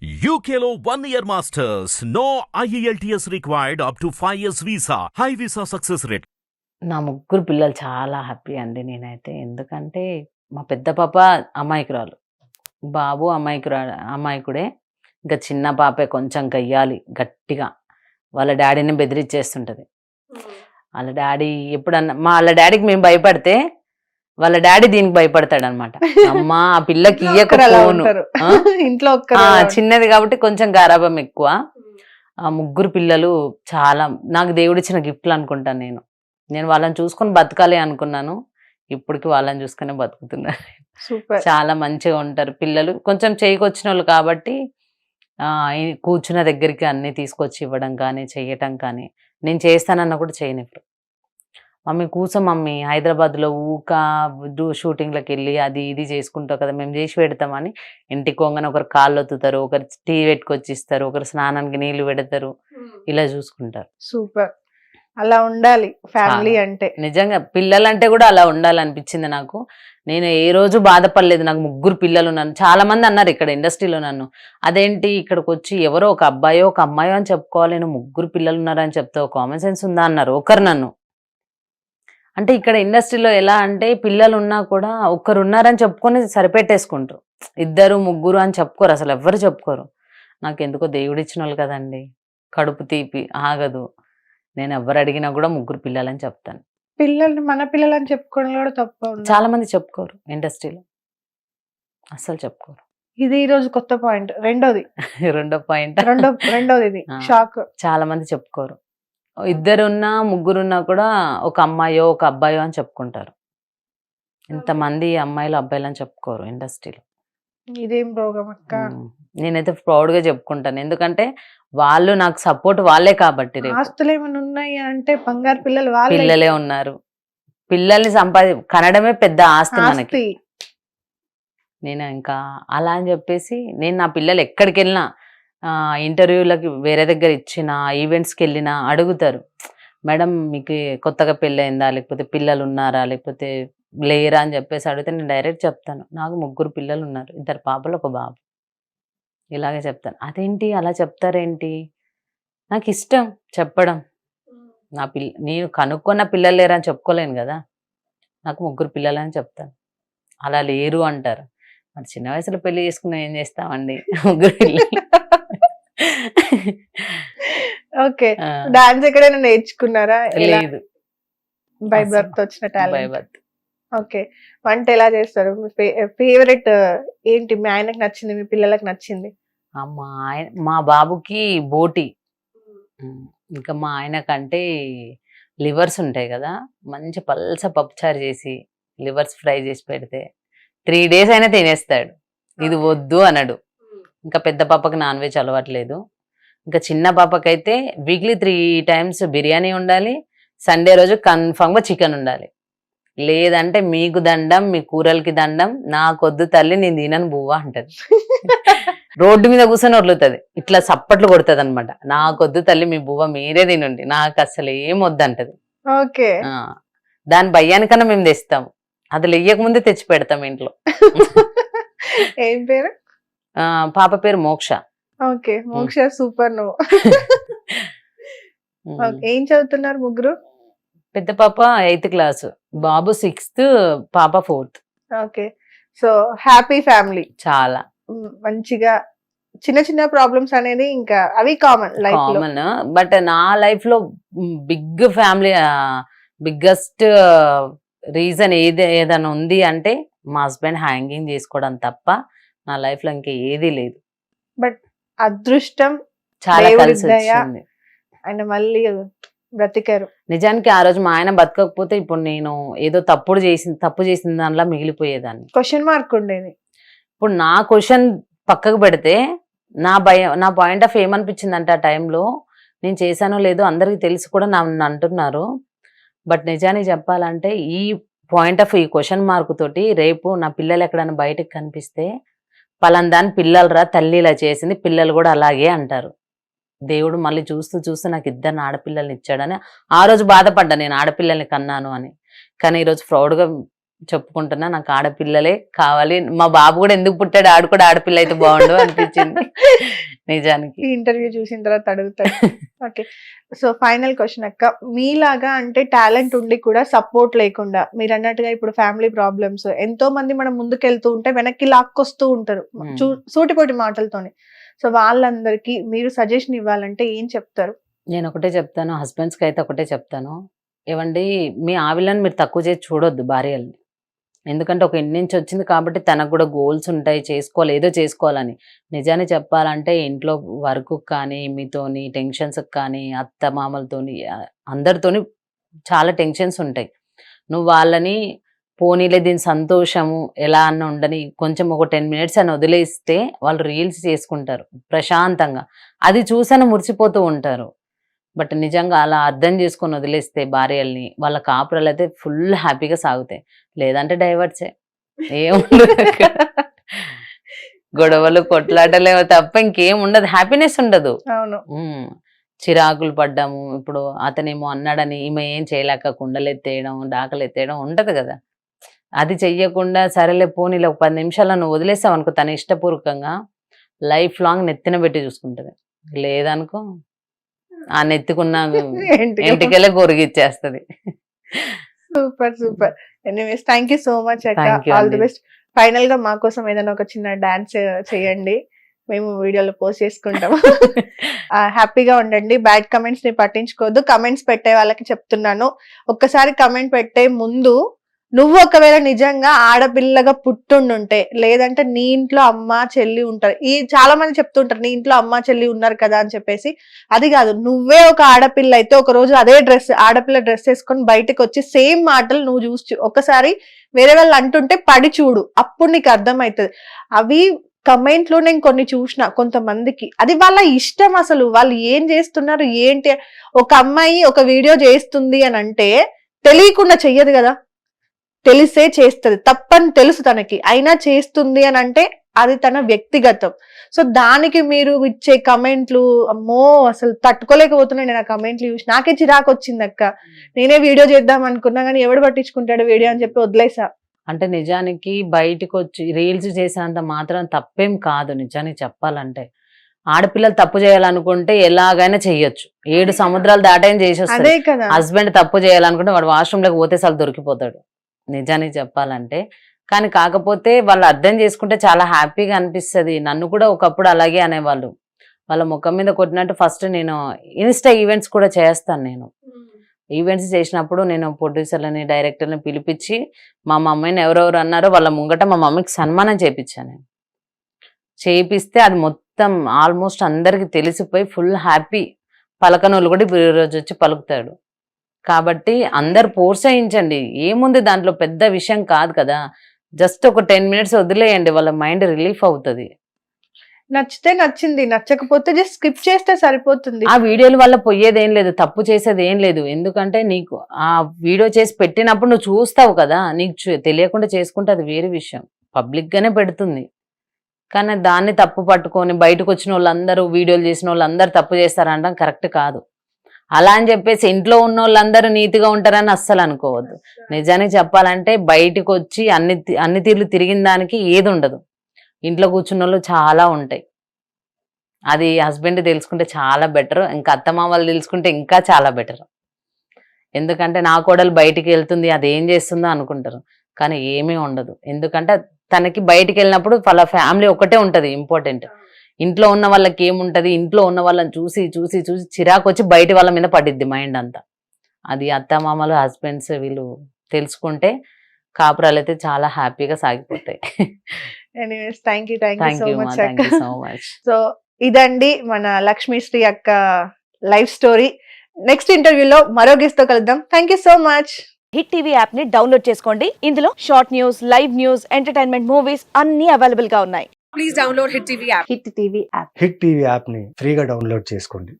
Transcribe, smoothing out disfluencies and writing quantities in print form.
UKLO 1 year masters. No IELTS required up to 5 years visa. High visa success rate. నా ముగ్గురు పిల్లలు చాలా happy అండి నేనైతే. ఎందుకంటే మా పెద్ద పాప అమాయకురాలు. బాబు అమాయకుడే. ఇంకా చిన్న పాపే కొంచెం గయ్యాలి గట్టిగా. వాళ్ళ డ్యాడీని బెదిరిచ్చేస్తుంటది. వాళ్ళ డ్యాడీ ఎప్పుడన్నా వాళ్ళ డ్యాడీకి మేము భయపడితే వాళ్ళ డాడీ దీనికి భయపడతాడనమాట. అమ్మా ఆ పిల్లకి ఇయ్యక ఫోను. ఇంట్లో చిన్నది కాబట్టి కొంచెం గారాబం ఎక్కువ. ఆ ముగ్గురు పిల్లలు చాలా నాకు దేవుడిచ్చిన గిఫ్ట్లు అనుకుంటాను నేను. నేను వాళ్ళని చూసుకొని బతకాలి అనుకున్నాను. ఇప్పటికి వాళ్ళని చూసుకునే బతుకుతున్నారు. చాలా మంచిగా ఉంటారు పిల్లలు. కొంచెం చేయికొచ్చిన వాళ్ళు కాబట్టి కూర్చున్న దగ్గరికి అన్ని తీసుకొచ్చి ఇవ్వడం కానీ చెయ్యటం కానీ నేను చేస్తానన్నా కూడా చేయనివ్వరు. మమ్మీ కూర్చో మమ్మీ, హైదరాబాద్లో షూటింగ్లకు వెళ్ళి అది ఇది చేసుకుంటావు కదా, మేము చేసి పెడతామని ఇంటికి పోగానే ఒకరు కాళ్ళు ఒత్తుతారు, ఒకరు టీ పెట్టుకొచ్చి ఇస్తారు, ఒకరు స్నానానికి నీళ్లు పెడతారు, ఇలా చూసుకుంటారు. సూపర్. అలా ఉండాలి ఫ్యామిలీ అంటే. నిజంగా పిల్లలంటే కూడా అలా ఉండాలనిపించింది నాకు. నేను ఏ రోజు బాధపడలేదు. నాకు ముగ్గురు పిల్లలు ఉన్నాను. చాలా మంది అన్నారు ఇక్కడ ఇండస్ట్రీలో నన్ను, అదేంటి ఇక్కడికి వచ్చి ఎవరో ఒక అబ్బాయో ఒక అమ్మాయో అని చెప్పుకోవాలి, నేను ముగ్గురు పిల్లలు ఉన్నారని చెప్తావు, కామన్ సెన్స్ ఉందా అన్నారు ఒకరు నన్ను. అంటే ఇక్కడ ఇండస్ట్రీలో ఎలా అంటే పిల్లలు ఉన్నా కూడా ఒక్కరు ఉన్నారని చెప్పుకొని సరిపెట్టేసుకుంటారు, ఇద్దరు ముగ్గురు అని చెప్పుకోరు, అసలు ఎవ్వరు చెప్పుకోరు. నాకు ఎందుకో దేవుడిచ్చిన వాళ్ళు కదండి, కడుపు తీపి ఆగదు. నేను ఎవరు అడిగినా కూడా ముగ్గురు పిల్లలని చెప్తాను. పిల్లల్ని మన పిల్లలని చెప్పుకోవడం కూడా తప్పు. చాలా మంది చెప్పుకోరు ఇండస్ట్రీలో, అస్సలు చెప్పుకోరు. ఇది ఈ రోజు కొత్త పాయింట్. రెండో పాయింట్ రెండోది ఇది షాక్. చాలా మంది చెప్పుకోరు. ఇద్దరున్నా ముగ్గురున్నా కూడా ఒక అమ్మాయో ఒక అబ్బాయో అని చెప్పుకుంటారు. ఇంతమంది అమ్మాయిలు అబ్బాయిలు అని చెప్పుకోరు ఇండస్ట్రీలో. ఇదేం రోగం అక్క. నేనైతే ప్రౌడ్గా చెప్పుకుంటాను, ఎందుకంటే వాళ్ళు నాకు సపోర్ట్ వాళ్ళే కాబట్టి. ఆస్తులు ఏమైనా ఉన్నాయి అంటే బంగారు పిల్లలే ఉన్నారు. పిల్లల్ని కనడమే పెద్ద ఆస్తి మనకి. నేను ఇంకా అలా అని చెప్పేసి నేను నా పిల్లలు ఎక్కడికి వెళ్ళినా, ఇంటర్వ్యూలకి వేరే దగ్గర ఇచ్చిన ఈవెంట్స్కి వెళ్ళినా అడుగుతారు, మేడం మీకు కొత్తగా పెళ్ళయిందా, లేకపోతే పిల్లలు ఉన్నారా, లేకపోతే లేరా అని చెప్పేసి అడిగితే నేను డైరెక్ట్ చెప్తాను, నాకు ముగ్గురు పిల్లలు ఉన్నారు, 2 పాపలు 1 బాబు, ఇలాగే చెప్తాను. అదేంటి అలా చెప్తారేంటి, నాకు ఇష్టం చెప్పడం. నేను కనుక్కున్న పిల్లలు లేరా అని చెప్పుకోలేను కదా, నాకు ముగ్గురు పిల్లలని చెప్తాను. అలా లేరు అంటారు. మరి చిన్న వయసులో పెళ్లి చేసుకున్నా ఏం చేస్తామండి, ముగ్గురు పిల్లలు. ఓకే. డాన్స్ ఎక్కడైనా నేర్చుకున్నారా? లేదు, బై బర్త్ వచ్చిన టాలెంట్. By birth. ఓకే. వంట ఎలా చేస్తారు? ఫేవరెట్ ఏంటి? మీ ఆయనకు నచ్చింది, మీ పిల్లలకు నచ్చింది? మా బాబుకి బోటి, ఇంకా మా ఆయనకంటే లివర్స్ ఉంటాయి కదా, మంచి పల్స పప్పుచారు చేసి లివర్స్ ఫ్రై చేసి పెడితే 3 days అయినా తినేస్తాడు, ఇది వద్దు అనడు. ఇంకా పెద్ద పాపకి నాన్ వెజ్ అలవాట్లేదు. ఇంకా చిన్న పాపకైతే వీక్లీ 3 times బిర్యానీ ఉండాలి, సండే రోజు కన్ఫామ్గా చికెన్ ఉండాలి, లేదంటే మీకు దండం, మీ కూరలకి దండం, నాకొద్దు తల్లి నేను తినను బువ్వా అంటది. రోడ్డు మీద కూర్చొని వదులుతుంది, ఇట్లా సప్పట్లు కొడుతుంది అనమాట, నాకొద్దు తల్లి మీ బువ్వ మీరే తినండి, నాకు అసలు ఏం వద్దు అంటది. ఓకే. దాని భయానికన్నా మేము తెస్తాము, అది లేయక ముందే తెచ్చి పెడతాం ఇంట్లో. ఏం పేరు? పాప పేరు మోక్ష. ఓకే. మోక్ష సూపర్. నువ్వు ఏం చదువుతున్నారు ముగ్గురు? పెద్ద పాప 8th class, బాబు 6th, పాప 4th. Okay. So happy family. చాలా మంచిగా. చిన్న చిన్న ప్రాబ్లమ్స్ అనేది ఇంకా అవి కామన్ లైఫ్ లో. కామన్, బట్ నా లైఫ్ లో బిగ్ ఫ్యామిలీ, బిగ్గెస్ట్ రీజన్ ఏదైనా ఉంది అంటే మా హస్బెండ్ హ్యాంగింగ్ చేసుకోవడం తప్ప నా లైఫ్ లో ఇంకా ఏది లేదు. బట్ అదృష్టం చాలా కలిసి వచ్చింది, ఆయన మళ్ళీ బ్రతికారు. నిజానికి ఆ రోజు మా ఆయన బతకకపోతే ఇప్పుడు నేను ఏదో తప్పు చేసిన దానిలా మిగిలిపోయేదాన్ని. క్వశ్చన్ మార్క్ ఉండేది. ఇప్పుడు నా క్వశ్చన్ పక్కకు పెడితే నా పాయింట్ ఆఫ్ ఏమనిపించింది అంటే, ఆ టైంలో నేను చేశానో లేదో అందరికి తెలిసి కూడా నన్ను అంటున్నారు, బట్ నిజానికి చెప్పాలంటే ఈ పాయింట్ ఆఫ్ ఈ క్వశ్చన్ మార్క్ తోటి రేపు నా పిల్లలు ఎక్కడైనా బయటకు కనిపిస్తే పలాందాని పిల్లలరా తల్లి ఇలా చేసింది, పిల్లలు కూడా అలాగే అంటారు. దేవుడు మళ్ళీ చూస్తూ నాకు 2 ఆడపిల్లల్ని ఇచ్చాడని ఆ రోజు బాధపడ్డా, నేను ఆడపిల్లల్ని కన్నాను అని. కానీ ఈరోజు ప్రౌడ్గా చెప్పుకుంటున్నా, నాకు ఆడపిల్లలే కావాలి. మా బాబు కూడా ఎందుకు పుట్టాడు, ఆడు కూడా ఆడపిల్ల అయితే బాగుండు అనిపించింది నిజానికి. ఈ ఇంటర్వ్యూ చూసిన తర్వాత అడుగుతాడు. ఓకే, సో ఫైనల్ క్వశ్చన్ అక్క, మీలాగా అంటే టాలెంట్ ఉండి కూడా సపోర్ట్ లేకుండా, మీరు అన్నట్టుగా ఇప్పుడు ఫ్యామిలీ ప్రాబ్లమ్స్, ఎంతో మంది మనం ముందుకెళ్తూ ఉంటే వెనక్కి లాక్కొస్తూ ఉంటారు సూటిపోటి మాటలతోని. సో వాళ్ళందరికీ మీరు సజెషన్ ఇవ్వాలంటే ఏం చెప్తారు? నేను ఒకటే చెప్తాను, హస్బెండ్స్కి అయితే ఒకటే చెప్తాను, ఏవండి మీ ఆవిలని మీరు తక్కువ చేసి చూడొద్దు భార్యల్ని. ఎందుకంటే ఒక ఇంటి నుంచి వచ్చింది కాబట్టి తనకు కూడా గోల్స్ ఉంటాయి, చేసుకోవాలి, ఏదో చేసుకోవాలని. నిజాన్ని చెప్పాలంటే ఇంట్లో వర్క్ కానీ, మీతోని టెన్షన్స్కి కానీ, అత్త మామలతోని అందరితోని చాలా టెన్షన్స్ ఉంటాయి. నువ్వు వాళ్ళని పోనీలే దీని సంతోషము ఎలా అన్న ఉండని కొంచెం ఒక 10 minutes అని వదిలేస్తే వాళ్ళు రీల్స్ చేసుకుంటారు ప్రశాంతంగా, అది చూసని మురిసిపోతూ ఉంటారు. బట్ నిజంగా అలా అర్థం చేసుకొని వదిలేస్తే భార్యల్ని, వాళ్ళ కాపురాలు అయితే ఫుల్ హ్యాపీగా సాగుతాయి. లేదంటే డైవర్ట్సే, ఏముండదు గొడవలు కొట్లాటలే తప్ప ఇంకేం ఉండదు, హ్యాపీనెస్ ఉండదు. అవును, చిరాకులు పడ్డాము, ఇప్పుడు అతనేమో అన్నాడని ఈమె ఏం చేయలేక కుండలు ఎత్తేయడం డాకలు ఎత్తేయడం ఉంటది కదా. అది చెయ్యకుండా సరేలే పోనీలే ఒక 10 నిమిషాల్లో నువ్వు వదిలేసావు అనుకో, తన ఇష్టపూర్వకంగా లైఫ్ లాంగ్ నెత్తిన పెట్టి చూసుకుంటది. లేదనుకో ఆ నెత్తుకున్న ఇంటికెళ్ళే గొరిగిచ్చేస్తది. Super super. Anyways thank you so much అక్క, Thank you ఆల్ ది అండి. బెస్ట్. ఫైనల్ గా మా కోసం ఏదైనా ఒక చిన్న డాన్స్ చేయండి, మేము వీడియోలో పోస్ట్ చేసుకుంటాము. హ్యాపీగా ఉండండి, బ్యాడ్ కమెంట్స్ ని పట్టించుకోవద్దు. కమెంట్స్ పెట్టే వాళ్ళకి చెప్తున్నాను, ఒక్కసారి కమెంట్ పెట్టే ముందు నువ్వు ఒకవేళ నిజంగా ఆడపిల్లగా పుట్టుండుంటే, లేదంటే నీ ఇంట్లో అమ్మ చెల్లి ఉంటారు, ఈ చాలా మంది చెప్తుంటారు నీ ఇంట్లో అమ్మ చెల్లి ఉన్నారు కదా అని చెప్పేసి. అది కాదు, నువ్వే ఒక ఆడపిల్ల అయితే ఒక రోజు అదే డ్రెస్, ఆడపిల్ల డ్రెస్ వేసుకొని బయటకు వచ్చి సేమ్ మాటలు నువ్వు చూసి ఒకసారి వేరే వాళ్ళు అంటుంటే పడి చూడు, అప్పుడు నీకు అర్థమవుతుంది. అవి కమెంట్ లో నేను కొన్ని చూసిన కొంతమందికి, అది వాళ్ళ ఇష్టం, అసలు వాళ్ళు ఏం చేస్తున్నారు ఏంటి. ఒక అమ్మాయి ఒక వీడియో చేస్తుంది అని అంటే తెలియకుండా చెయ్యదు కదా, తెలిసే చేస్తుంది, తప్పని తెలుసు తనకి, అయినా చేస్తుంది అని అంటే అది తన వ్యక్తిగతం. సో దానికి మీరు ఇచ్చే కమెంట్లు, అమ్మో అసలు తట్టుకోలేకపోతున్నాను నేను ఆ కమెంట్లు చూసి, నాకే చిరాకు వచ్చింది అక్క. నేనే వీడియో చేద్దాం అనుకున్నా కానీ ఎవడు పట్టించుకుంటాడు వీడియో అని చెప్పి వదిలేసా. అంటే నిజానికి బయటకు వచ్చి రీల్స్ చేసేంత మాత్రం తప్పేం కాదు. నిజానికి చెప్పాలంటే ఆడపిల్లలు తప్పు చేయాలనుకుంటే ఎలాగైనా చెయ్యొచ్చు, 7 సముద్రాలు దాటైనా చేసేస్తాడు. అదే కదా, హస్బెండ్ తప్పు చేయాలనుకుంటే వాడు వాష్రూమ్ లోకి పోతే చాలు దొరికిపోతాడు నిజానికి చెప్పాలంటే. కానీ కాకపోతే వాళ్ళు అర్థం చేసుకుంటే చాలా హ్యాపీగా అనిపిస్తుంది. నన్ను కూడా ఒకప్పుడు అలాగే అనేవాళ్ళు, వాళ్ళ ముఖం మీద కొట్టినట్టు. ఫస్ట్ నేను ఇన్స్టా ఈవెంట్స్ కూడా చేస్తాను. నేను ఈవెంట్స్ చేసినప్పుడు నేను ప్రొడ్యూసర్లని డైరెక్టర్ని పిలిపించి మా మమ్మీని ఎవరెవరు అన్నారో వాళ్ళ ముంగట మా మమ్మీకి సన్మానం చేయించాను. నేను చేయిస్తే అది మొత్తం ఆల్మోస్ట్ అందరికి తెలిసిపోయి ఫుల్ హ్యాపీ. పలకనోళ్ళు కూడా ఇప్పుడు ఈరోజు వచ్చి పలుకుతాడు. కాబట్టి అందరు ప్రోత్సహించండి, ఏముంది దాంట్లో పెద్ద విషయం కాదు కదా. జస్ట్ ఒక 10 minutes వదిలేయండి, వాళ్ళ మైండ్ రిలీఫ్ అవుతుంది. నచ్చితే నచ్చింది, నచ్చకపోతే జస్ట్ స్కిప్ చేస్తే సరిపోతుంది. ఆ వీడియోల వల్ల పోయేది ఏం లేదు, తప్పు చేసేది ఏం లేదు. ఎందుకంటే నీకు ఆ వీడియో చేసి పెట్టినప్పుడు నువ్వు చూస్తావు కదా, నీకు తెలియకుండా చేసుకుంటే అది వేరే విషయం, పబ్లిక్ గానే పెడుతుంది. కానీ దాన్ని తప్పు పట్టుకొని బయటకు వచ్చిన వాళ్ళందరూ, వీడియోలు చేసిన వాళ్ళందరూ తప్పు చేస్తారంటాం కరెక్ట్ కాదు. అలా అని చెప్పేసి ఇంట్లో ఉన్న వాళ్ళందరూ నీతిగా ఉంటారని అస్సలు అనుకోవద్దు. నిజానికి చెప్పాలంటే బయటకు వచ్చి అన్ని తీర్లు తిరిగిన దానికి ఏది ఉండదు, ఇంట్లో కూర్చున్న వాళ్ళు చాలా ఉంటాయి. అది హస్బెండ్ తెలుసుకుంటే చాలా బెటర్, ఇంకా అత్తమామలు తెలుసుకుంటే ఇంకా చాలా బెటర్. ఎందుకంటే నా కోడలు బయటికి వెళ్తుంది, అది ఏం చేస్తుందో అనుకుంటారు, కానీ ఏమీ ఉండదు. ఎందుకంటే తనకి బయటికి వెళ్ళినప్పుడు వాళ్ళ ఫ్యామిలీ ఒకటే ఉంటది ఇంపార్టెంట్. ఇంట్లో ఉన్న వాళ్ళకి ఏముంటది, ఇంట్లో ఉన్న వాళ్ళని చూసి చూసి చూసి చిరాకు వచ్చి బయట వాళ్ళ మీద పడిద్ది మైండ్ అంతా. అది అత్తమామలు హస్బెండ్స్ వీళ్ళు తెలుసుకుంటే కాపురాలు అయితే చాలా హ్యాపీగా సాగిపోతాయి. Anyways thank you so much. So ఇదండి మన లక్ష్మీశ్రీ అక్క లైఫ్ స్టోరీ. నెక్స్ట్ ఇంటర్వ్యూలో మరో గెస్ట్ తో కలుద్దాం. Thank you so much. Hit TV app ని డౌన్లోడ్ చేసుకోండి. ఇందులో short news, live news, entertainment movies అన్ని అవైలబుల్ గా ఉన్నాయి. Please download hit TV app. Hit TV యాప్ని ఫ్రీగా డౌన్లోడ్ చేసుకోండి.